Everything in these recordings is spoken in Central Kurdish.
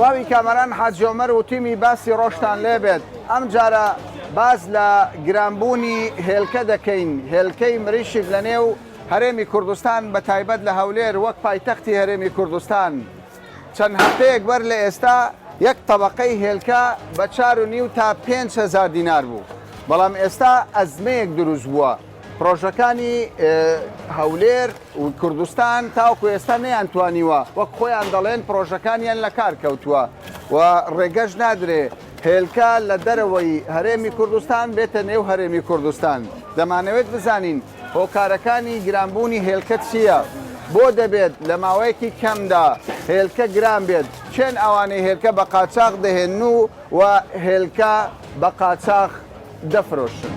سڵاوی کامەران حاجی عومەر و تیمی باسی ڕۆژتان لێبێت ئەم جارە باز لە گرانبوونی هێلکە دەکەین هێلکەی مریشک لە نێو هەرێمی کوردستان بە تایبەت لە هەولێر وەک پایتەختی هەرێمی کوردستان چەند هەفتەیەک بەر لە ئێستا یەک تەبەقەی هێلکە بە 4.5 تا 5,000 دینار بوو بەڵام ئێستا ئەزمەیەک دروست بووە پرۆژەکانی هەولێر و کوردستان تاوکو ئێستا نەیانتوانیوە وەک خۆیان دەڵێن پرۆژەکانیان لە کار کەوتووە و ڕێگەش نادرێ هێلکە لە دەرەوەی هەرێمی کوردستان بێتە نێو هەرێمی کوردستان دەمانەوێت بزانین هۆکارەکانی گرانبوونی هێلکە چییە؟ بۆ دەبێت لە ماوەیەکی کەمدا هێلکە گران بێت چێن ئەوانەی هێلکە بە قاچاق دەهێن و هێلکە بە قاچاق دەفرۆشن.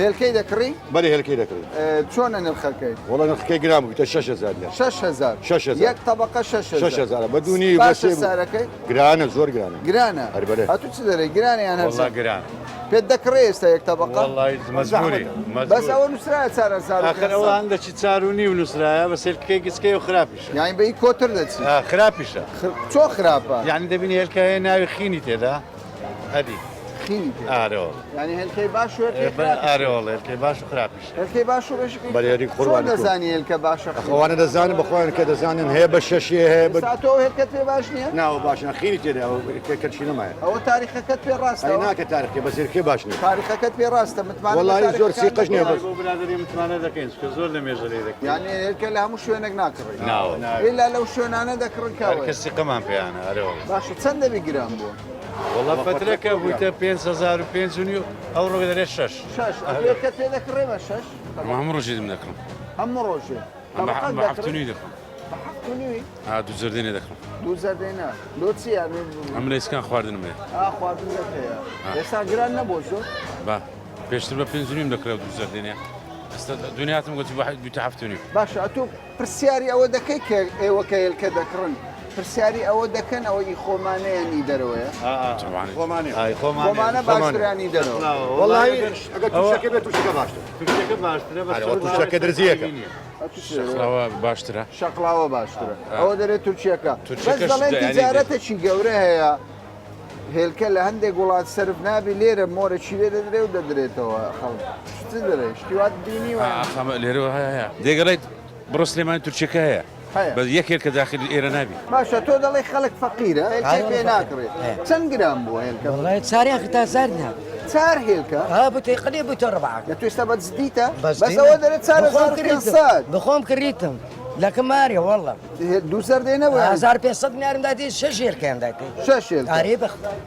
هێلکەی دەکڕی؟ بەڵێ هێلکەی دەکڕی. چۆنە نرخەکەی؟ وەڵا نرخەکەی گرام بوو تە 6,000 لێ. 6,000 یەک تەبەقە 6,000 بە دوونی باشە سارەکەی؟ گرانە زۆر گرانە. گرانە؟ هەر بەلێ. هەتوو چ دەرێ گرانە یان هەرزە؟ والله گران. پێت دەکڕێ ئێستا یەک تەبەقە؟ والله مەجبوری. بەس ئەوە نووسرایە 4,000. آخر ئەوە هەندێکی 4.5 نووسرایە بەس هێلکەی گچکەی و خراپیشە. یعنی بەی کۆتر دەچی؟ خراپیشە. چۆ خراپە؟ یعنی دەبینی هێلکە هەیە ناوی خینی تێدا هەدی. خینی تێدا؟ ئارەوە. یعنی هێلکەی باش و ئارەوەڵ هێلکەی باش و خراپیشە. هێلکەی باش و بەشکی؟ بەڵێ چۆن دەزانی هێلکە باشە؟ ئەوانە دەزانن بەخۆیان کە دەزانن هەیە بە شەشیە هەیە بە ئێستا تۆ هێلکەت پێ باش نییە؟ ناوە باشە خینی تێدا کەچی نەمایە. ئەوە تاریخەکەت پێ ڕاستە؟ ئەی ناکە تاریخی بەس هێلکەی باش نییە. تاریخەکەت پێ ڕاستە متمانە وەڵی زۆر سیقەش نییە بەس. بۆ برادری متمانە دەکەین کە زۆر لە مێژەی دەکەین. یعنی هێلکە لە هەموو شوێنێک ناکڕی؟ ناوە. ئێلا لەو شوێنانە دەکڕنکەوە. کەسی قەمان پێیانە ئارەوە. باشە چەند دەبی گران بووە؟ والله فترەکە بوویتە 5,500 ئەو ڕۆگە دەرێت 6. 6 هێلکەت پێ دەکڕێ بە 6؟ هەموو ڕۆژێ دم دەکڕم هەموو ڕۆژێ؟ بە هەفتونی دەکڕم بە هەفتونی؟ دوو زەردێنێ دەکڕم. دوو زەردێنە لۆ چییە؟ ئەم لە ئیسکان خواردنم هەیە. خواردنت هەیە. ئێستا گران نەبووە زۆر؟ با پێشتر بە 5.5 دەکرێت دوو زەردێنێ. ئێستا دنیاتم گوتی بە 7.5. باشە ئەتۆ پرسیاری ئەوە دەکەی کە ئێوە کە هێلکە دەکڕن پرسیاری ئەوە دەکەن ئەوەی خۆمانەیانی دەرەوەیە؟ خۆمانە باشترانی دەرەوە. وەڵی ئەگەر تووشەکە بێت تووشەکە باشتر. تووشەکە باشترە بەس تووشەکە دەرزیەکە. شەقلاوە باشترە. شەقلاوە باشترە. ئەوە دەرێت تورکیەکە. بەس دەڵێن تیجارەتێکی گەورە هەیە. هێلکە لە هەندێک وڵات سرف نابی لێرە مۆرەی لێ دەدرێ و دەدرێتەوە خەڵک. چ دەرێ شتیوات بینی لێرەوە هەیە دێگەڵێت بڕۆ سلێمانی تورکیەکە هەیە. بەس یەکێک کە داخل ئێرە نابی. باشە تۆ دەڵێ خەڵک فەقیرە هێلکەی پێ ناکڕێت. چەند گرام بووە هێلکە؟ والله ساري تا زارنا چار هێلکە؟ بتي قريب ربعة. لە تو ئێستا بەدزدیتە؟ بەس ئەوە دەرێت 4,500. بخوم كريتم لكن ماري والله دوو زەردێنە بووە؟ 1,500 دينار دايتي 6 كان دايتي 6 هێلکە. قريب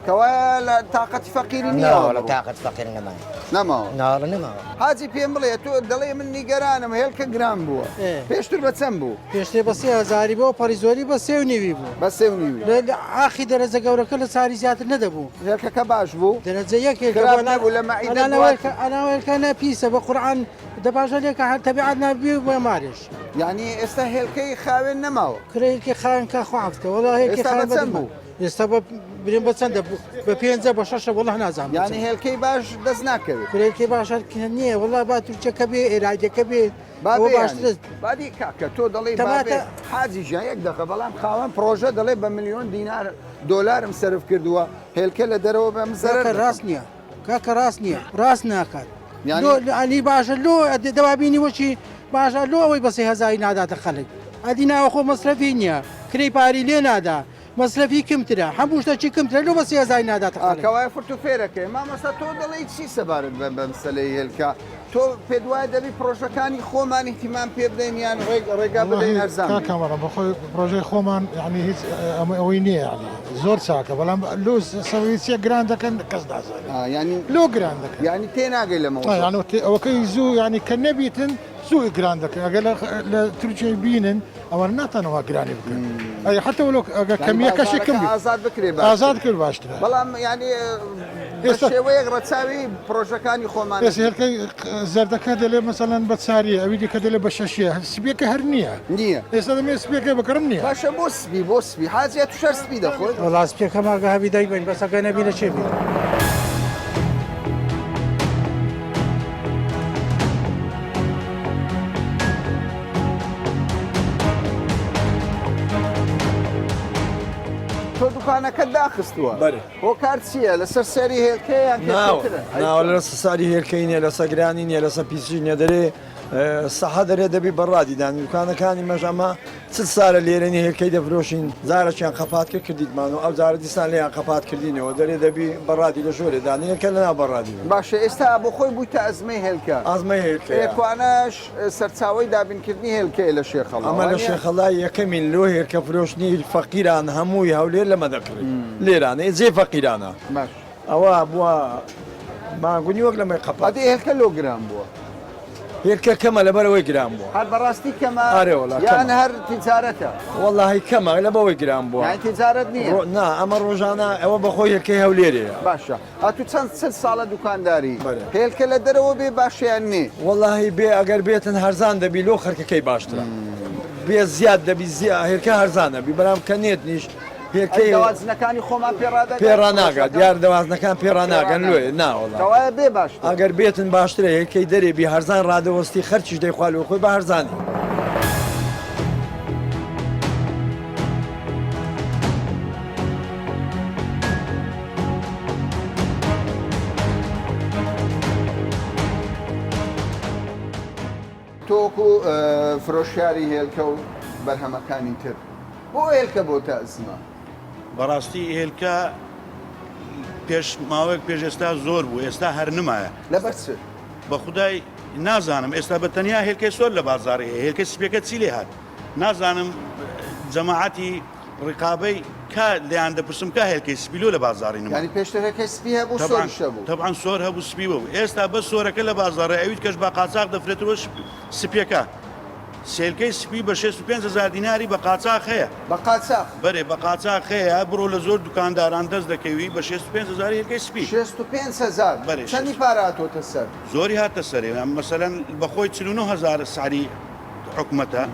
کەوا لە تااقەتی فەقیری نییە؟ لا والله طاقة فقير نما نەماوە. لا والله نما حاجی پێم بڵێ تۆ دەڵێ من نیگەرانم هێلکە گران بووە. پێشتر بە چەند بوو؟ پێشتێ بە 3,000 بۆ پەریزۆری بە 3.5 بوو. بە 3.5. لە ئاخی دەرەجە گەورەکە لە ساری زیاتر نەدەبوو. هێلکەکە باش بوو؟ دەرەجە یەکێک خراپ نەبوو لە مەعیدە ئەناوەکە پیسە بە قورعان دەباشە لێکە هەر تەبیعەت نابی بۆ مارێش. یعنی ئێستا هێلکەی خاوێن نەماوە. کرێکی خاوێنکە خوافتە وڵا هێلکی ئێستا بە چەند بوو؟ ئێستا برێن بە چەندە بە 5 بە 6 وڵا نازانم. یعنی هێلکەی باش دەست ناکەوێت. کرێکی باش نییە وڵا با توچەکە بێ ئێرادەکە بێت. بادی کاکە تۆ دەڵێ حاجی ژیان یەک دەقە بەڵام خاوەن پرۆژە دەڵێ بە ملیۆن دینار دۆلارم سرف کردووە هێلکە لە دەرەوە بەم زەرەکە ڕاست نییە کاکە ڕاست نییە ڕاست ناکات. ئەنی باشە لۆ دەوابینی وەچی باشە لۆ ئەوەی بە 3,000 ناداتە خەڵک. ئەدی ناوەخۆ مەسرەفی نییە کرێی پاری لێ نادا. مەسرەفی کمترە هەموو شتێکی کمترە لۆ بە 3,000 ناداتە خەڵک. کەوای فرت و فێرەکەی مامەستا تۆ دەڵێ چی سەبارەت بە مەسەلەی هێلکە؟ تۆ پێ دوای دەبی پرۆژەکانی خۆمان احتیمام پێ بدەین یان ڕێگا بدەین هەرزان؟ کامەڕە بەخۆی پرۆژەی خۆمان یعنی هیچ ئەوەی نییە یعنی زۆر چاکە بەڵام لۆ سەویسیە گران دەکەن کەس نازانێت. یعنی لۆ گران دەکەن. یعنی تێناگەی لەمەوە. ئەوەکەی زوو یعنی کە نەبیتن زوو گران دەکەن ئەگەر لە تورکیای بینن ئەوە ناتەنەوە گرانی بکەن. ئەی حتى ولو کەمیە کەشی کەم ئازاد بکرێ ئازاد کرد باشترە. بەڵام یعنی شێوەیەک ڕەچاوی پرۆژەکانی خۆمان هێلکەی زەردەکە دەلێ مەسەڵەن بە چاریە ئەوی دیکە دەلێ بە 6 سپێکە هەر نییە ئێستا دەمێ سپێکە بەکڕم نییە. باشە بۆ سپی حاجە تو شەر سپی دەخۆیت؟ وەڵا سپێکە ماگە هەبی دایبین بەسەکە نەبی لە چێ بێت. دوکانەکەت داخستووە بەێ بۆ کار چییە لەسەر سەری هێلکەیان ناوە لە ساری هێلکەینە لە سەگرانی نیە لەسەر پیسینە دەرێ سەحە دەرێ دەبی بەڕادیدانی دوکانەکانی مەژەمە چ سارە لێرەنی هێلکەی دەفرۆشین زارەکیان قەپاتکە کردیتمان و ئەو زارە دیسان لێیان قەپات کردینەوە دەرێ دەبی بەڕادی لە ژۆرێدان هێلکە لەنا بەڕادی باشە ئێستا بۆ خۆی بوویتە ئەزمەی هێلکە ئازمەی هێلکەیە ئێکوانەش سەرچاوی دابینکردنی هێلکەیە لە شێخەڵ ئەمە لە شێخەڵای یەکەمین لۆ هێرکە فرۆشتنی فەقیران هەمووی هەولێر لەمە دەکرێت لێرانە جێ فەقیرانە باش ئەوە بووە ماگونی وەک لەمەی قەپات قەتی هێلکە لۆ گران بووە هێرکە کەمە لەبەرەوەی گران بووە هەر بەڕاستی کەمە ئارێ وەڵا یان هەر تیجارەتە وەڵاهی کەمە لەبەوەی گران بووە یان تیجارەت نییە نا ئەمە ڕۆژانە ئەوە بەخۆی هێرکەی هەولێرەیە باشە ئەتو چەند ساڵە دوکانداری بەڵێ. هێلکە لە دەرەوە بێ باشیان نێ وەڵاهی بێ ئەگەر بێتن هەرزان دەبی لۆ خەرکەکەی باشترە بێ زیاد دەبی هێرکە هەرزانە بی بەرام کە نێت نیش هێرکەی دەوازنەکانی خۆمان پێڕاناگات دیار دەوازنەکان پێڕاناگەن لێ ناوەڵا کەوایە بێ باش ئەگەر بێتن باشترە هێرکەی دەرێبی هەرزان ڕادەوەستی خەرچیش دەیخوالەوە خۆی بە هەرزانی تۆکو فرۆشیاری هێلکە و بەرهەمەکانی تر بۆ هێلکە بۆ تەزمە بەڕاستی هێلکە پێش ماوەیەک پێش ئێستا زۆر بوو ئێستا هەر نمایە لەبەر چ بە خودای نازانم ئێستا بە تەنیا هێلکەی سۆر لە بازاڕی هەیە هێلکە سپێکە چی لێ هات نازانم جەماعەتی ڕقابەی کا لێیان دەپرسم کا هێلکەی سپیلۆ لە بازاڕی نما ینی پێشترەکەی سپی هەبوو سۆریشە بوو طبعاً سۆر هەبوو سپی بوو ئێستا بە سۆرەکە لە بازاڕی ئەویت کەش بە قاچاق دەفرێتەوە سپیەکە سێلکەی سپی بە 65,000 دیناری بە قاچاق هەیە بە قاچاق بەرێ بە قاچاق هەیە بڕۆ لە زۆر دوکانداران دەست دەکەوی بە 65,000 هێلکەی سپی 65,000 بەرێ چەندی پاراتۆتە سەر زۆری هاتە سەرێ مەسەلەن بەخۆی 49,000 سعری حکومەتە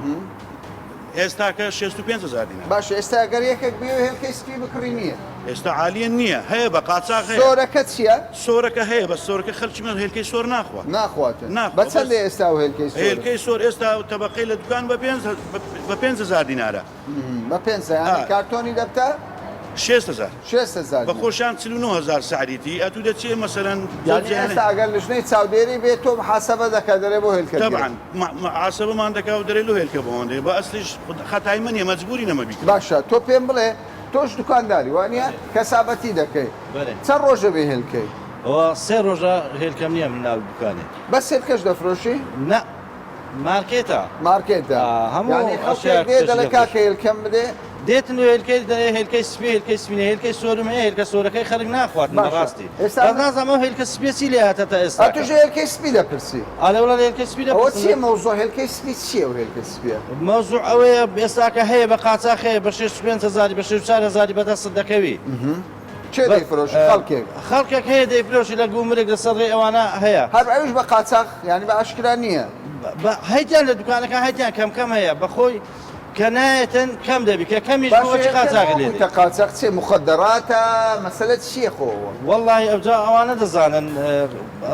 ئێستا کە 65,000 دینار باش ئێستا گەر یەکێک بێ هێلکەی سپی بکڕی نییە ئێستا عالیە نییە هەیە بە قاچاق هەیە زۆرەکە چییە؟ سۆرەکە هەیە بە سۆرەکە خەلکی من هێلکەی سۆر ناخوا ناخواتن ناخوا. بە چەندە ئێستا و هێلکەی سۆر؟ هێلکەی سۆر ئێستا تەبەقەی لە دوکان بە 5,000 دینارە بە 5 کارتۆنی دەبتە 6,000 6,000 بە خۆشان 49,000 سعریتی ئەتو دەچێ مەسەلەن یعنی ئێستا ئەگەر لە ژنەی چاودێری بێت تۆ حسەبە دەکات دەرێ بۆ هێلکە طبعا عاسەبەمان دەکا و دەرێ لە هێلکە بۆندێ بە ئەسلیش خەتای منیە مەجبوری نەمە بیکە باشە تۆ پێم بڵێ تۆش دوکانداری وانە کەسابەتی دەکەی چەند ڕۆژە بێ هێلکەی سێ ڕۆژە هێلکەم نییە من ناو دوکانێ بەس هێلکەش دەفرۆشی؟ نه مارکێتە مارکێتە هەموو دێ دەڵێ کاکە هێلکەم بدێ دێتن هێلکەی دەێ هێلکەی سپی هێلکەی سپینە هێلکەی سۆرم هەیە هێلکە سۆرەکەی خەرک ناخواتن بەڕاستی نازانمە هێلکە سپێسی لێ هاتەتە ئێستا توش هێلکەی سپی دەپرسی ئالێ وڵا هێلکەی سپی ئەوە چییە مەوزوع هێلکەی سپی چییە و هێلکەی سپیە؟ مەوزوع ئەوەیە ئێستاکە هەیە بە قاچاق هەیە بە 65,000 بە 4,000 بەدەست دەکەوی چێ دەیفرۆشی خەڵکێک خەڵکێک هەیە دەیفرۆشی لە گومرێک لە سەدڕی ئەوانە هەیە هەر ئەوش بە قاچاق ینی بە ئاشکرا نییە هەیتیان لە دوکانەکە هەیتیان کەم هەیە بەخۆی کە نایەتن کەم دەبی کە کەمیش بۆچی قاچاق لێ قاچاق چێ مخدراتە مەسەلە چییە خۆوە؟ وەڵڵاهی ئەوجا ئەوانە دەزانن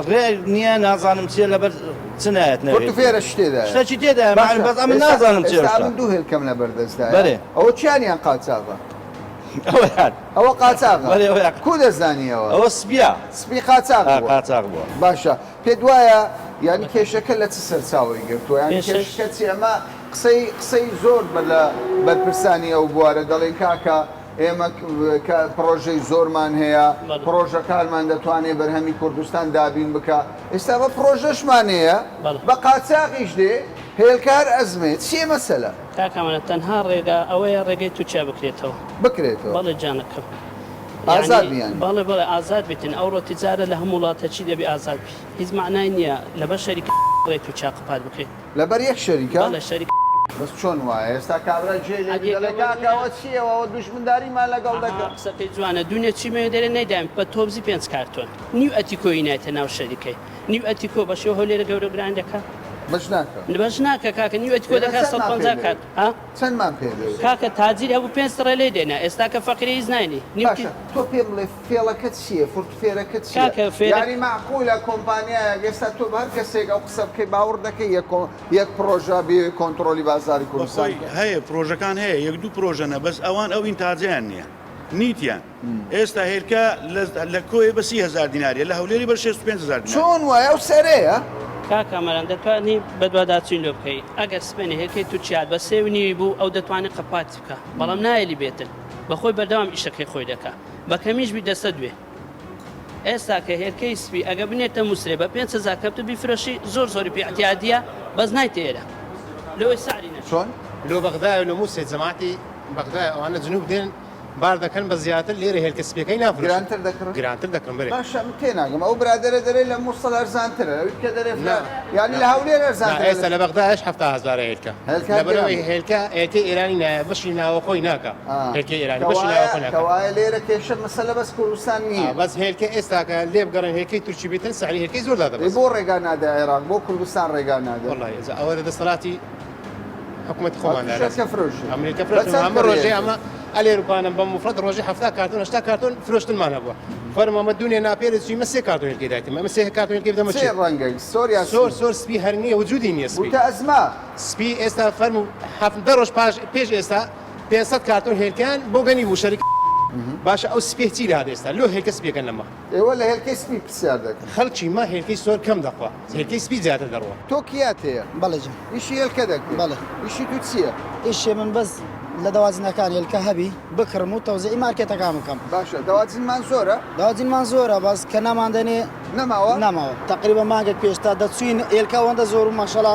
ڕێ نییە نازانم چیە لەبەر چ نایەت تو فێرە شتێدا شتێکی تێدا بەس ئەمە نازانم چێ من دوو هێلکەم لە بەردەستدا بەێ ئەوە چیانیان قاچاقە؟ ئەوە قاچاقە کو دەزانیەوە ئەوە سپیا سپی قاچاق قاچاق بووە باشە پێت وایە ینی کێشەکە لە چ سەرچاوی گرتووە ینی کێشەکەچی ئەمە قسەی زۆر لە بەرپرسانی ئەو بوارە دەڵێن کاکە ئێمە پرۆژەی زۆرمان هەیە پرۆژەکانمان دەتوانێت بەرهەمی کوردستان دابین بکە ئێستا بە پرۆژەشمان هەیە بە قاچاقیش دێ هێلکار ئەزمێت چیە مەسەلە؟ کاکەمانە تەنها ڕێگا ئەوەیە ڕێگەی تو چا بکرێتەوە بکرێتەوە بەڵێ جانەکەم ئازاد بیان بەڵێ بەڵێ ئازاد بێتن ئەو ڕۆتیجارە لە هەموو وڵاتە چی دەبی ئازاد بی هیچ معنای نییە لەبەر شەریک ڕێ تو چا قپات بکەیت لەبەر یەک شەریکە بەڵێ شەریک بەس چۆن وایە ئێستا کابرا جێلێ کاکەوە چیەوە دوژمنداریمان لەگەڵ دەکەم قسەکەی جوانە دونیا چی مێ دەرێ نەیدایم بە تۆبزی 5 کارتۆن نیو ئەتیکۆی نایتە ناو شەریکەی نیو ئەتیکۆ بە شێوە هەولێرە گەورە گران دەکات بەش ناکە بەش ناکە کاکە نیو ئەتیکۆ دەکات 150 کات چەندمان پێ کاکە تاجیر هەبوو 5 ڕێ لێ دێنە ئێستا کە فەقیری هیچ ناینی تۆ پێ بڵێ فێڵەکەت چییە فێرەکە چیە یاری معقولە کۆمپانیایە ئێستا تۆ هەر کەسێک ئەو قسە بکەی باوەڕ دەکەی یەک پرۆژە بێ کۆنتترۆلی بازاری کوردستان هەیە پرۆژەکان هەیە یەک دوو پرۆژەنە بەس ئەوان ئەو ئینتاجیان نییە نیتیان ئێستا هێلکە لە کۆی بە 30,000 دیناریە لە هەولێری بە 65,000 دینار چۆن وایە و سەرەیە کاکەمەران دەتوانانی بەدواداچین لۆ بکەی ئەگەر سپێنی هێلکەی تووچات بە 3.5 بوو ئەو دەتوانێت قەپات بکە بەڵام نایەلی بێتن بەخۆی بەردەوام ئیشەکەی خۆی دەکا بە کەمیش بی دەستە دوێ ئێستا کە هێلکەی سپی ئەگە بنێتە مووسێ بە 5,000 کەپتە بیفرۆشی زۆری پێعتیادیە بەس نایتە ئێرە لەوەی ساری نە چۆن لۆ بەغدای و لە مووسێ جەماعەتی بەغدای ئەوانە جنوب دێن بار دەکەن بە زیاتر لێرە هێلکە سپیەکەی نافرۆشن گرانتر دەکڕن گرانتر دەکەن بەرێ باشە من تێناگەم ئەو برادرە دەرێ لە مووسڵ ئەرزانترە ئەوی کە دەرێ یعنی لە هەولێر ئەرزانتر ئێستا لە بەغدایش 70,000 هێلکە لەبەرەوەی هێلکە ئێرکەی ئێرانی نایە بەشی ناوەخۆی ناکە هێلکەی ئێرانی بەشی ناوەخۆی ناکە کەوایە لێرە کێشە مەسەلە بەس کوردستان نییە بەس هێلکە ئێستا کە لێ بگەڕن هێلکەی تورکی بێتن سعری هێلکەی زۆر دادەبەست بۆ ڕێگا نادە عێراق بۆ کوردستان ڕێگا نادە والله ئەوە دەسەڵاتی حکوومەتی خۆمان ئەمریکا فرۆشی ئەمە ڕۆژێ ئەمە ئەلێروکانم بە مفرەت ڕۆژی 70 کارتون 80 کارتون فرۆشتنمان هەبووە فەرمەمە دونێ ناپێرە چوویمە 3 کارتون هێلکەی دایتم ئەمە 3 کارتون هێلکەی بدەمە چی ڕەنگە سۆریا زۆر سپی هەر نییە وجودی نییە سپی بوتە ئەزما سپی ئێستا فەرم و 7 ڕۆژ پێش ئێستا 500 کارتون هێلکەیان بۆ گەنی بوو شەریک باشە ئەو سپی چی لە ئێستا لۆ هێلکە سپیەکەن لەمە ئێوە لە هێلکەی سپی پرسیار دەکەن خەڵکی ما هێلکەی سۆر کەم دەخوا هێلکەی سپی زیاتر دەڕوە تۆ کیات هەیە بەڵێ جان ئیشی هێلکە دەکەی بەڵێ ئیشی تو چییە ئیشێ من بەس لە دەوازنەکان هێلکە هەبی بکڕم و تەوزەی مارکێتەکان بکەم باشە داواجینمان زۆرە داواجینمان زۆرە بەس کە نەماندنێ نەماوە تقریبا مانگێک پێشتا دەچوین هێلکە ئەوەندە زۆر و ماشەڵا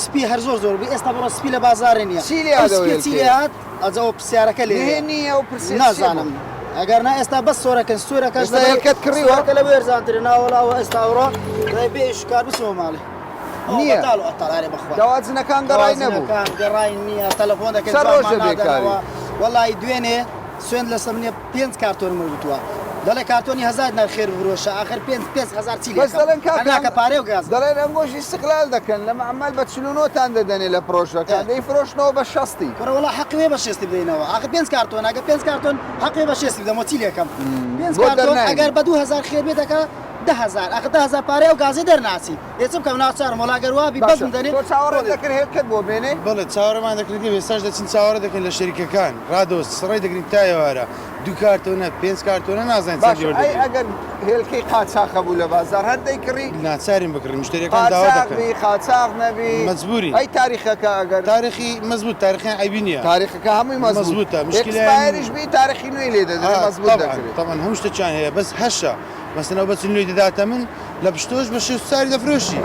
سپی هەر زۆر بوو ئێستا بڕۆ سپی لە بازارێ نییە چی هات ئەجەوە پرسیارەکە لێ نییە و پرسی نازانم ئەگەر نا ئێستا بەس سۆرەکەن سوورەکەش هێلکەت کڕیوە لە وێرزانترێ ناوەڵاوە ئێستاوڕۆ بێ شکار بسەوە ماڵێ نییە ئەتاڵارێ بەخوا داواجنەکان گەڕای نەبوو گەڕای نییە تەلەفۆن دەکەن ڕۆژە بێکاری وەڵی دوێنێ سوێن لە سەمنێ 5 کارتۆن وتووە دەڵێ کارتۆنی 1000 نەر خێر بڕۆشە آخر 5,000 چی بەس دەڵێن کاکە پارێ و گاز دەڵێن ئەم گۆشی استقلال دەکەن لە معمەل بە 49تان دەدەنێ لە پرۆژەکان دەیفرۆشنەوە بە 60 وەڵا حەقوێ بە 60 بدەینەوە آخر 5 کارتۆن ئەگە 5 کارتۆن حەقوێ بە 60 بدەمەوە چی لێکەم 5 کارتۆن ئەگەر بە 2000 خێر بێتەکە 10,000 آخر 10,000 پارێ و گازی دەرناسی دێچم کەم ناچارم وەڵاگەروابی بەزم دەنێ تۆ چاوەڕێت دەکرد هێلکەت بۆ بێنێ بڵێ چاوەڕێمان دەکردی وێساش دەچین چاوەڕە دەکەن لە شەریکەکان ڕادۆست سڕی دەگرین تایەوارە 2 کارتۆنە 5 کارتۆنە نازانین ئەگەر هێلکەی قاچاقە بوو لە بازار هەردەی کڕی ناچارین بکڕین مشتریەکان داوا دەکەن قاچاق نەبی مەجبوری ئەی تاریخەکە ئەگەر تاریخی مەزبوط تاریخیان عیبی نییە تاریخەکە هەمووی مەزبوطە مشکلیش بی تاریخی نوێی لێ دەدرێت مەزبوط دەکرێت طبعا هەموو شتێکیان هەیە بەس هەشە مەسەنەوە بەچ نوێی دەداتە من لە پشتۆش بە 6 ساری دەفرۆشی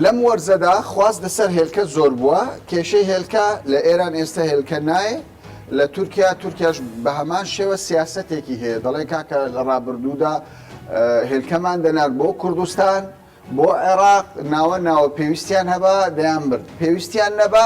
لەم وەرزەدا خواست لەسەر هێلکە زۆر بووە کێشەی هێلکە لە ئێران ئێستا هێلکە نایە لە تورکیاش بە هەمان شێوە سیاسەتێکی هەیە دەڵێ کاکە لە ڕابردوودا هێلکەمان دەنار بۆ کوردستان بۆ عێراق ناوە پێویستیان هەبا دەیان برد پێویستیان نەبا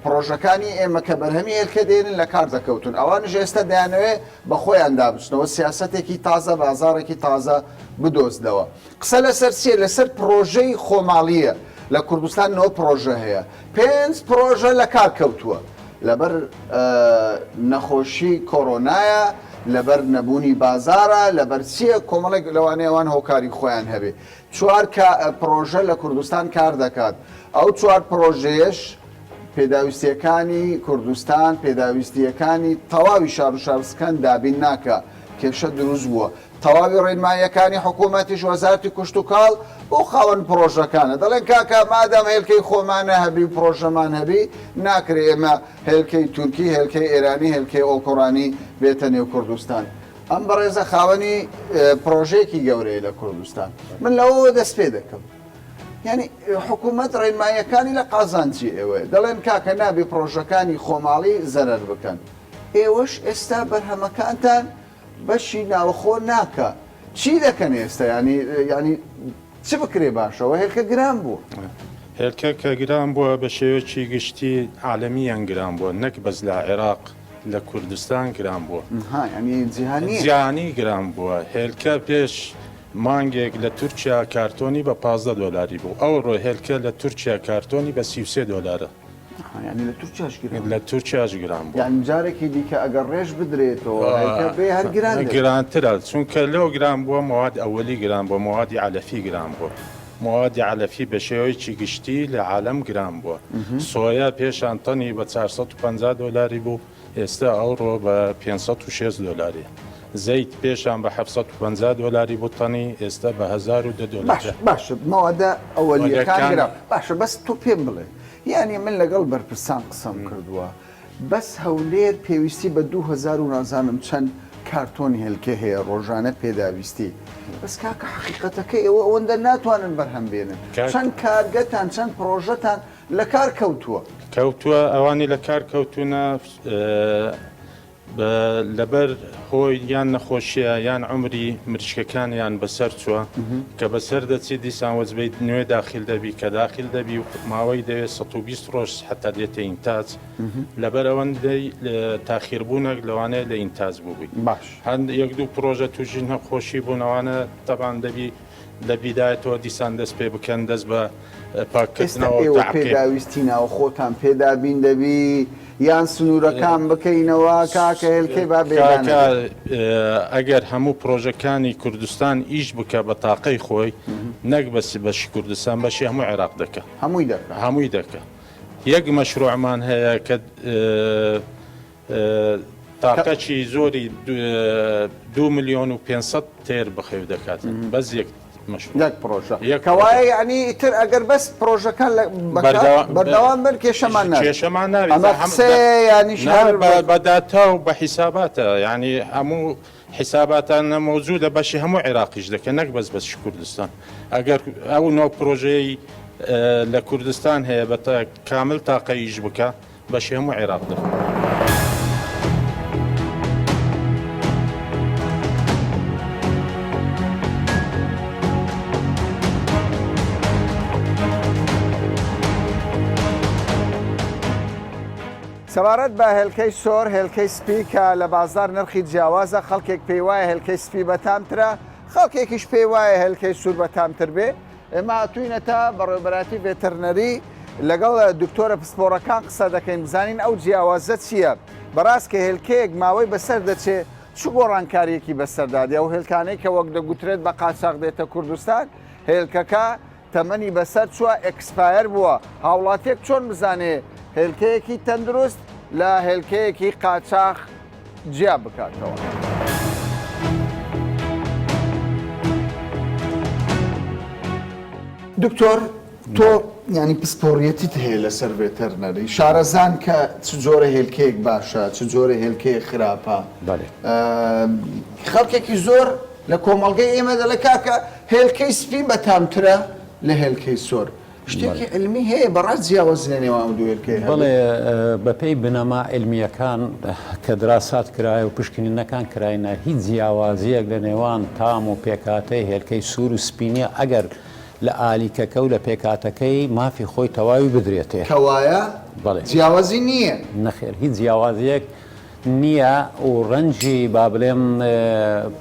پرۆژەکانی ئێمە کە بەرهەمی هێلکە دێنن لە کار دەکەوتن ئەوانش ئێستا دەیانەوێ بە خۆیان دابچنەوە سیاسەتێکی تازە بازارێکی تازە بدۆزدەوە قسە لەسەر چیە لەسەر پرۆژەی خۆماڵیە لە کوردستانەوە پرۆژە هەیە 5 پرۆژە لە کار کەوتووە لەبەر نەخۆشی کۆڕۆنایە لەبەر نەبوونی بازارە لەبەر چیە کۆمەڵێک لەوانەیەوان هۆکاری خۆیان هەبێ 4 پرۆژە لە کوردستان کار دەکات ئەو 4 پرۆژەیەش پێداویستیەکانی کوردستان پێداویستیەکانی تەواوی شار و شارستکان دابین ناکە کێشە دروست بووە تەواوی ڕێنماییەکانی حکوومەتیش وەزارەتی کوشت و کاڵ بۆ خاوەن پرۆژەکانە دەڵێن کاکە مادام هێلکەی خۆمانە هەبی و پرۆژەمان هەبی ناکرێ ئێمە هێلکەی تورکی هێلکەی ئێرانی هێلکەی ئۆکۆڕانی بێتە نێو کوردستان ئەم بەڕێزە خاوەنی پرۆژەیەکی گەورەیە لە کوردستان من لەوە دەست پێ دەکەم یعنی حکوومەت ڕێنماییەکانی لە قازانجی ئێوە دەڵێن کاکە نابێ پرۆژەکانی خۆماڵی زەرەر بکەن ئێوەش ئێستا بەرهەمەکانتان بەشی ناوەخۆ ناکە چی دەکەن ئێستا ینی چ بکرێ باشەوە هێلکە گران بوو هێلکە کە گران بووە بە شێوەیەکی گشتی عالەمیان گران بووە نەک بەس لە عێراق لە کوردستان گران بووە جیهانی گران بووە هێلکە پێش مانگێک لە تورکیا کارتۆنی بە 15 دلاری بوو ئەو ڕۆ هێلکە لە تورکیا کارتۆنی بە 33 دلارە لە تورکیاش گران بوو یان جارێکی دیکە ئەگەر ڕێژ بدرێتەوە گرانترە چونکە لەو گران بووە مواد ئەوەلی گران بووە موادی عەلەفی گران بووە موادی علەفی بە شێوەیەکی گشتی لە عالەم گران بووە سۆیا پێشان تەنی بە 450 دلاری بوو ئێستا ئەوڕۆ بە 506 دلاری زەیت پێشان بە 750 دلاری بوو تەنی ئێستا بە 1010 دلار باش ماوەدە ئەوەلیەکان گرا باشە بەس تۆ پێم بڵێ یعنی من لەگەڵ بەرپرسان قسەم کردووە بەس هەولێر پێویستی بە 2000 و نازانم چەند کارتۆنی هێلکە هەیە ڕۆژانە پێداویستی بەس کاکە حقیقەتەکە ئێوە ئەوەندە ناتوانن بەرهەم بێنن چەند کارگەتان چەند پرۆژەتان لە کار کەوتووە ئەوانی لە کار کەوتونە لەبەر هۆی یان نەخۆشیە یان عمری مریشکەکانیان بەسەر چووە کە بەسەر دەچێت دیسان وەزبیت نوێ داخل دەبی کە داخل دەبی و ماوەی دەوێت 120 ڕۆژ حتا دێتە ئینتاج لەبەر ئەوەندەی تاخیربوونەك لەوانەیە لە ئینتاج بووبی باش هەند یەک دوو پرۆژە توژی نەخۆشی بوونەوانە تەبان دەبی لە بیدایەتەوە دیسان دەست پێ بکەن دەست بە پاکردنەوە پێداویستی ناو خۆتان پێدابین دەبی یان سنوورەکان بکەینەوە کاکە هێلکەی با بێدانە ئەگەر هەموو پرۆژەکانی کوردستان ئیش بکە بە تاقەی خۆی نەک بەسی بەشی کوردستان بەشی هەموو عێراق دەکە هەمووی دەکە یەک مەشروعمان هەیە کە تاقەچی زۆری 2 ملیۆن و 500 تێر بەخێو دەکاتن بەس یەک پرۆژە کەوایە یعنی ئیتر ئەگەر بەس پرۆژەکان بەردەوام بن کێشەمان بەداتا و بە حیساباتە ینی هەموو حیساباتان نەمەوجود لە بەشی هەموو عێراقیش دەکە نەک بەس بەشی کوردستان ئەگەر ئەو نۆ پرۆژەی لە کوردستان هەیە بە کامل تاقەیش بکە بەشی هەموو عێراق دەکە سەبارەت بە هێلکەی سۆر هێلکەی سپی کە لە بازار نرخی جیاوازە خەڵکێک پێی وایە هێلکەی سپی بەتامترە خەڵکێکیش پێی وایە هێلکەی سوور بەتامتر بێ ئێمە هاتووینەتە بەڕێوەبەراتی ڤێتەرنەری لەگەڵ دکتۆرە پسپۆڕەکان قسە دەکەین بزانین ئەو جیاوازە چییە بەڕاست کە هێلکەیەک ماوەی بەسەر دەچێت چ گۆڕانکاریەکی بەسەردادی ئەو هێلکانەی کە وەک دەگوترێت بە قاچاق دێتە کوردستان هێلکەکە تەمەنی بەسەر چووە ئەکسپایر بووە هاوڵاتێک چۆن بزانێ هێلکەیەکی تەندروست لە هێلکەیەکی قاچاق جیا بکاتەوە. دکتۆر تۆ ینی پسپۆڕیەتیت هەیە لەسەر ڤێتەرنەری شارەزان کە چ جۆرە هێلکەیەک باشە چ جۆرە هێلکەیە خراپە خەڵکێکی زۆر لە کۆمەڵگەی ئێمە دەڵێ کاکە هێلکەی سپی بەتامترە لە هێلکەی سۆر شتێکی علمی هەیە بەڕاست جیاواز لە نێوان ئەو دوو هێلکەی هەیە بەڵێ بەپێی بنەما علمیەکان کە دراسات کرایە و پشکنینەکان کراینە هیچ جیاوازیەک لە نێوان تام و پێکاتەی هێلکەی سوور و سپینیە ئەگەر لە ئالیکەکە و لە پێکاتەکەی مافی خۆی تەواوی بدرێتێ کەوایە جیاوازی نییە نەخێر هیچ جیاوازیەک نییە و ڕەنجی با بڵێم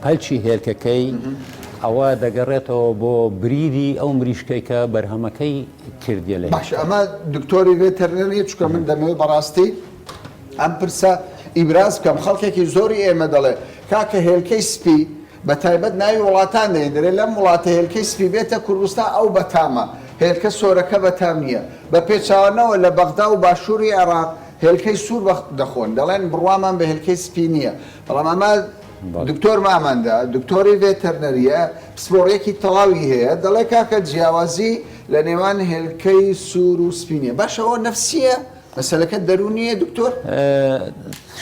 پەلچی هێلکەکەی ئەوە دەگەڕێتەوە بۆ بریدی ئەو مریشکەی کە بەرهەمەکەی کردیە لێ باش ئەمە دکتۆری ڤێتەرنەری چکە من دەمەوێت بەڕاستی ئەم پرسە ئیبراز بکەم خەڵکێکی زۆری ئێمە دەڵێ کاکە هێلکەی سپی بە تایبەت ناوی وڵاتان دەیدرێت لەم وڵاتە هێلکەی سپی بێتە کوردستان ئەو بەتامە هێلکە سۆرەکە بەتام نییە بە پێچاوانەوە لە بەغدا و باشووری عێراق هێلکەی سوور دەخۆن دەڵێن بڕوامان بە هێلکەی سپی نییە بەڵام ئەمە دکتۆر ماماندا دکتۆری ڤێتەرنەریە پسپۆڕیەکی تەواوی هەیە دەڵێ کاکە جیاوازی لە نێوان هێلکەی سوور و سپینیە باشەوە نەفسیە مەسەلەکە دەرونیە دکتۆر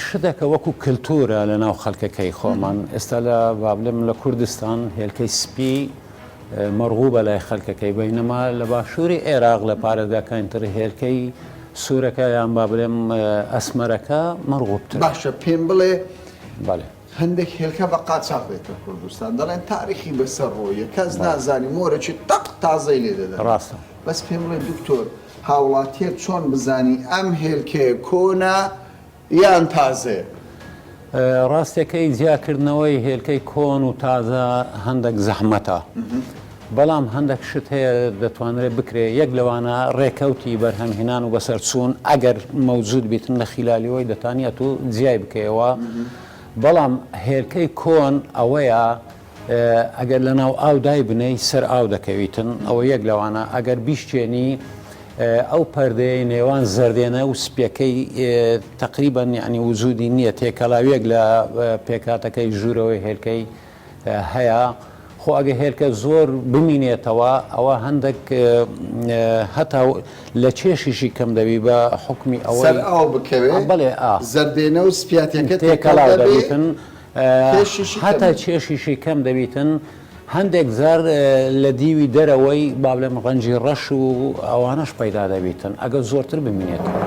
شتێکە وەکو کللتورە لە ناو خەڵکەکەی خۆمان ئێستا لە بابلم لە کوردستان هێلکەی سپی مەرغوبە لای خەڵکەکەی بینەما لە باشووری عێراق لە پارێزگاکانتر هێلکەی سوورەکە یان با بڵێم ئەسمەرەکە مەرغوبتر باشە پێم بڵێ بەڵێ هەندێک هێلکە بە قاچاق بێتە کوردستان دەڵێن تاریخی بەسەر ڕۆیە کەس نازانی مۆرەی تەق تازەی لێ دەدەن ڕاستە بەس پێم بڵێ دکتۆر هاوڵاتیەک چۆن بزانی ئەم هێلکەیە کۆنا یان تازەیە ڕاستەکەی جیاکردنەوەی هێلکەی کۆن و تازە هەندێک زەحمەتە بەڵام هەندێک شت هەیە دەتوانرێت بکرێ یەک لەوانە ڕێکەوتی بەرهەمهێنان و بەسەر چوون ئەگەر مەوجود بیتن لە خیلالیەوەی دەتانێت و جیای بکەوە بەڵام هێلکەی کۆن ئەوەیە ئەگەر لە ناو ئاو دای بنەی سەر ئاو دەکەویتن ئەوە یەک لەوانە ئەگەر بیشتێنی ئەو پەردەی نێوان زەردێنە و سپیەکەی تقریبان یعنی وجودی نییە تێکەڵاویەک لە پێکاتەکەی ژوورەوەی هێلکەی هەیە خۆ ئەگە هێلکە زۆر بمینێتەوە ئەوە هەندێک هەتا لە چێشیشی کەم دەبی بە حکمی ئەوەی سەر ئاو بکەوێت بڵێ زەردێنە و سپیاتەکە تێکەڵاو دەبیتن هەتا چێشیشی کەم دەبیتن هەندێک زار لە دیوی دەرەوەی با بڵێم ڕەنجی ڕەش و ئەوانەش پەیدا دەبیتن ئەگە زۆرتر بمینێتەوە.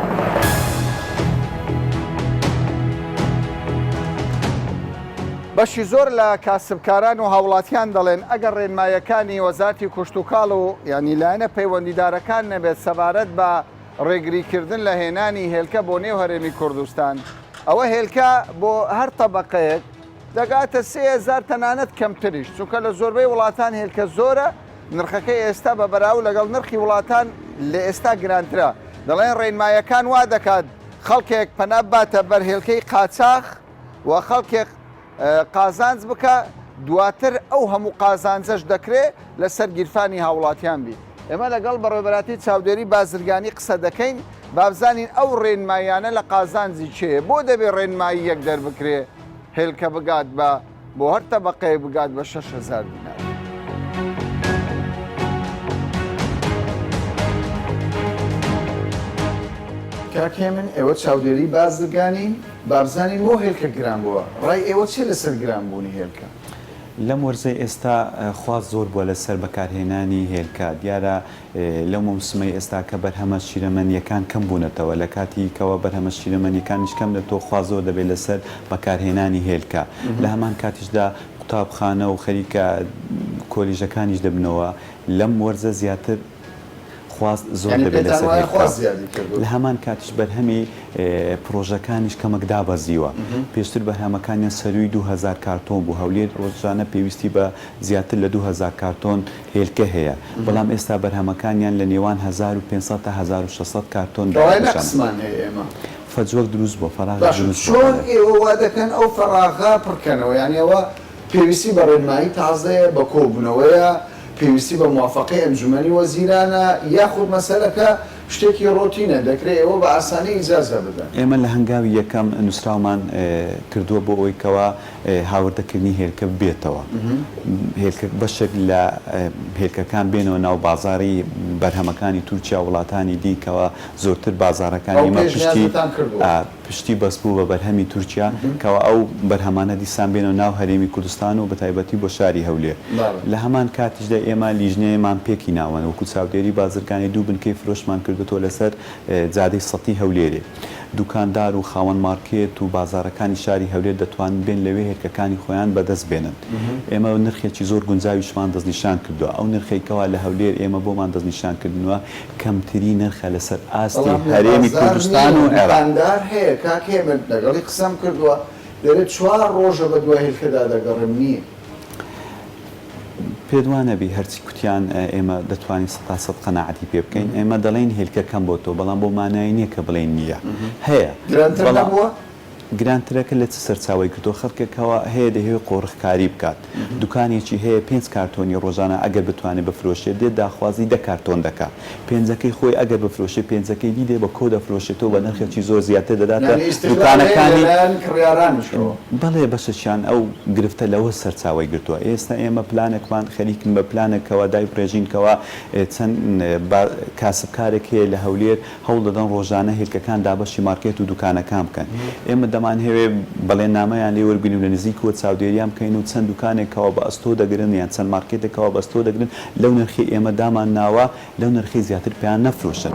بەشی زۆر لە کاسبکاران و هاوڵاتیان دەڵێن ئەگەر ڕێنمایەکانی وەزارەتی کوشتتوکاڵ و ینی لایەنە پەیوەندیدارەکان نەبێت سەبارەت بە ڕێگریکردن لە هێنانی هێلکە بۆ نێو هەرێمی کوردستان ئەوە هێلکە بۆ هەر تەبەقەیەک دەگاتە 3000 تەنانەت کەمتریش چونکە لە زۆربەی وڵاتان هێلکە زۆرە نرخەکەی ئێستا بە بەراو لەگەڵ نرخی وڵاتان لە ئێستا گرانترە دەڵێن ڕێنمایەکان وا دەکات خەڵکێک پەنا باتە بەر هێلکەی قاچاق و خەڵکێک قازانج بکە دواتر ئەو هەموو قازانجەش دەکرێت لەسەر گیرفانی هاوڵاتیان بی ئێمە لەگەڵ بەڕێوەبەراتی چاودێری بازرگانی قسە دەکەین بابزانین ئەو ڕێنمایانە لە قازانجی چێ بۆ دەبێت ڕێنمایی یەک دەربکرێ هێلکە بگات بۆ هەر تەبەقەیە بگات بە 6,000 دینار. کاکێ من ئێوە چاودێری بازرگانی بابزانین بۆ هێلکە گران بووە ڕای ئێوە چێ لەسەر گرانبوونی هێلکە؟ لەم وەرزەی ئێستا خواست زۆر بووە لەسەر بەکارهێنانی هێلکە دیارە لەو موسمەی ئێستا کە بەرهەمە شیرەمەنیەکان کەم بوونەتەوە لە کاتی کەەوە بەرهەمە شیرەمەنیەکانیش کەم لە تۆ خوا زۆر دەبێت لەسەر بەکارهێنانی هێلکە لە هەمان کاتیشدا قوتابخانە و خەریکە کۆلیژەکانیش دەبنەوە لەم وەرزە زیاتر خواست زۆر دەبێت لەسەر لە هەمان کاتیش بەرهەمی پرۆژەکانیش کەمەک دابەزیوە پێشتر بەرهەمەکانیان سەروی 2000 کارتۆن بوو هەولێر ڕۆژانە پێویستی بە زیاتر لە 2000 کارتۆن هێلکە هەیە بەڵام ئێستا بەرهەمەکانیان لە نێوان 1500 تا 1600 کارتۆن فەجوەک دروست بۆ فەراغ چۆن ئێوە وا دەکەن ئەو فەراغا پڕکەنەوە یعنی ئەوە پێویستی بە ڕێنمایی تازەیە بە کۆبوونەوەیە پێویستی بە موافقەی ئەنجومەنی وەزیرانە یاخود مەسەلەکە شتێکی ڕۆتینە دەکرێت ئەوە بە ئاسانی ئیجازە بدەن. ئێمە لە هەنگاوی یەکەم نووسراومان کردووە بۆ ئەوەی کەوا هاوردەکردنی هێلکە بێتەوە هێلکە بەشێک لە هێلکەکان بێنەوە ناو بازاری بەرهەمەکانی تورکیا وڵاتانی دیکەوە زۆرتر بازارەکانی ئێمە پشتی بەسبوو بە بەرهەمی تورکیا کەەوە ئەو بەرهەمانە دیسان بێنەوە ناو هەرێمی کوردستان و بە تایبەتی بۆ شاری هەولێر لە هەمان کاتیشدا ئێمە لیژنەیەمان پێکی ناوەن وەکو چاودێری بازرگانی دوو بنکەی فرۆشمان کردوەوە لەسەر جادەی سەتی هەولێرێ دوکاندار و خاوەن مارکێت و بازارەکانی شاری هەولێر دەتوانن بێن لەوێ هێلکەکانی خۆیان بەدەست بێنن ئێمە نرخێکی زۆر گونجاویشمان دەستنیشان کردووە ئەو نرخێکەوە لە هەولێر ئێمە بۆمان دەستنیشان کردنەوە کەمتری نرخە لەسەر ئاستی هەرێمی کوردستان و عێراق هەیە کاکێ من لەگەڵی قسەم کردووە دەرێت 4 ڕۆژە بە دوای هێلکەدا دەگەڕم نییە پێدوانەبی هەرچی کوتیان ئێمە دەتوانین 100% قەناعەتی پێ بکەین ئێمە دەڵێن هێلکە کەم بۆ تۆ بەڵام بۆ مانای نییە کە بڵێن نییە هەیە گرانترەکە لە چ سەرچاوی کردو خەڵکێکەوە هەیە دەهەوێت قۆڕخکاری بکات دوکانێکی هەیە 5 کارتۆنی ڕۆژانە ئەگەر بتوانێت بفرۆشێت دێت داخوازی 10 کارتۆن دەکات پێنجەکەی خۆی ئەگەر بفرۆشێ پێنجەکەی دیدێ بە کۆ دەفرۆشێتەوە بە نرخێکی زۆر زیاتر دەداتە دوکانەکانی بەڵێ بەشەشیان ئەو گرفتە لەوە سەرچاوی گرتووە ئێستا ئێمە پلانێکمان خەریکن بە پلانێکەوە دای بڕێژینکەوە چەند کاسبکارێک هەیە لە هەولێر هەوڵ دەدەن ڕۆژانە هێلکەکان دابەشی مارکێت و دوکانەکان بکەن ئێمە دەمان هەوێ بەڵێ نامەیان لێ وەربگرین لە نزیکەوە چاودێریان بکەین و چەند دوکانێکەوە بە ئەستۆ دەگرن یان چەند مارکێتێکەوە بە ئەستۆ دەگرن لەو نرخی ئێمە دامان ناوە لەو نرخی زیاتر پێیان نەفرۆشن.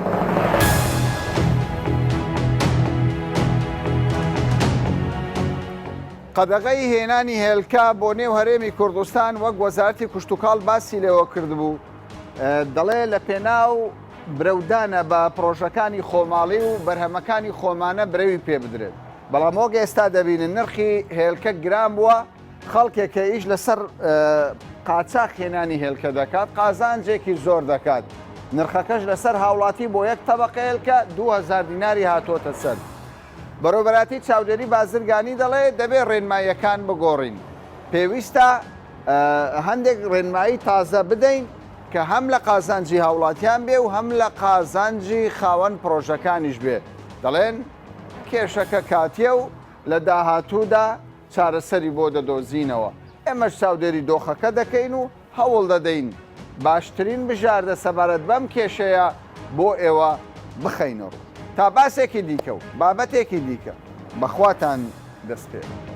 قەدەغەی هێنانی هێلکە بۆ نێو هەرێمی کوردستان وەک وەزارەتی کوشتتوکاڵ باسی لێوە کردبوو دەڵێ لە پێناو برەودانە بە پرۆژەکانی خۆماڵی و بەرهەمەکانی خۆمانە برەوی پێ بدرێت بەڵام وەک ئێستا دەبینن نرخی هێلکە گران بووە خەڵکێکە ئیش لەسەر قاچاق هێنانی هێلکە دەکات قازانجێکی زۆر دەکات نرخەکەش لەسەر هاوڵاتی بۆ یەک تەبەقە هێلکە 2000 دیناری هاتۆتە سەر بەڕێوەبەراتی چاودێری بازرگانی دەڵێ دەبێت ڕێنماییەکان بگۆڕین پێویستە هەندێک ڕێنمایی تازە بدەین کە هەم لە قازانجی هاوڵاتیان بێ و هەم لە قازانجی خاوەن پرۆژەکانیش بێ دەڵێن کێشەکە کاتیە و لە داهاتوودا چارەسەری بۆ دەدۆزینەوە ئێمەش چاودێری دۆخەکە دەکەین و هەوڵ دەدەین باشترین بژاردە سەبارەت بەم کێشەیە بۆ ئێوە بخەینەوە تا باسێکی دیکە و بابەتێکی دیکە بەخواتان دەست پێ.